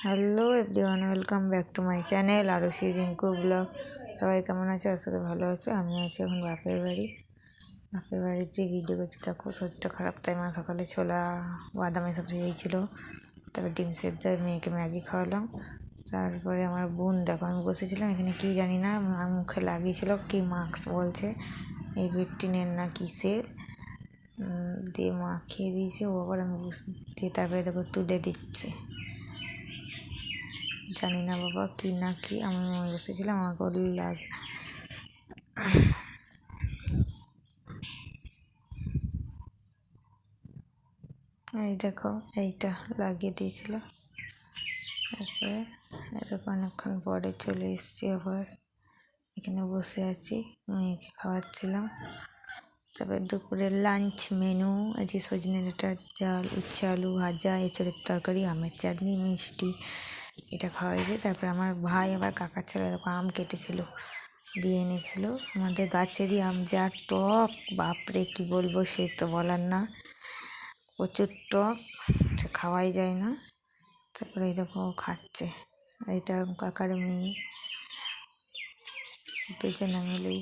Hello everyone, welcome back to my channel Arushi Rinku blog. সবাই কেমন আছো? আসলে ভালো আছো। আমি আছি এখন বাপের বাড়িতে ভিডিও করছি। দেখো শরীরটা খারাপ, তাই মা সকালে ছোলা বাদাম এসব দিয়েছিল, তারপর ডিম সেদ্ধ মেয়েকে ম্যাগি খাওয়ালাম। তারপরে আমার বোন দেখো, আমি বসেছিলাম এখানে কি জানি না, আমার মুখে লাগিয়েছিল কি মাস্ক বলছে এই ভিট্টিনের না কিসের, দিয়ে মাখিয়ে দিয়েছে ও, আবার আমি দিয়ে তারপরে দেখো তুলে দিচ্ছে, জানি না বাবা কি না কি। আমি বসেছিলাম, আমাকে ওর লাগে এই দেখো এইটা লাগিয়ে দিয়েছিল। তারপরে এরকম অনেকক্ষণ পরে চলে এসেছি, আবার এখানে বসে আছি, মেয়েকে খাওয়াচ্ছিলাম। তারপরে দুপুরের লাঞ্চ মেনু আজকে সজনে ডাঁটা ডাল, উচ্ছে আলু ভাজা, এঁচড়ের তরকারি, আমের চাটনি, মিষ্টি, এটা খাওয়াইছে। তারপরে আমার ভাই আবার কাকার ছেলে দেখো আম কেটেছিল, দিয়ে এনেছিল আমাদের গাছেরই আম, যা টক বাপরে কি বলবো, সে তো বলার না, প্রচুর টক, খাওয়াই যায় না। তারপরে এই দেখো খাচ্ছে, এইটা কাকার মেয়ে, দুজনে মিলেই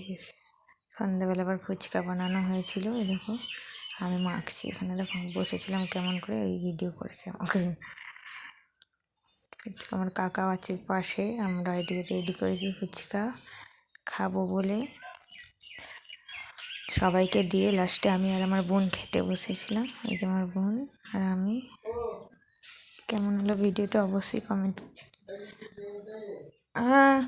সন্ধ্যাবেলা আবার ফুচকা বানানো হয়েছিল। এই দেখো আমি মাখছি, এখানে দেখো বসেছিলাম কেমন করে, ওই ভিডিও করেছে আমাকে। ফুচকা আমার কাকাও আছে পাশে, আমরা এদিকে রেডি করেছি ফুচকা খাবো বলে সবাইকে দিয়ে, লাস্টে আমি আর আমার বোন খেতে বসেছিলাম। এই যে আমার বোন আর আমি। কেমন হলো ভিডিওটা অবশ্যই কমেন্ট করছি। হ্যাঁ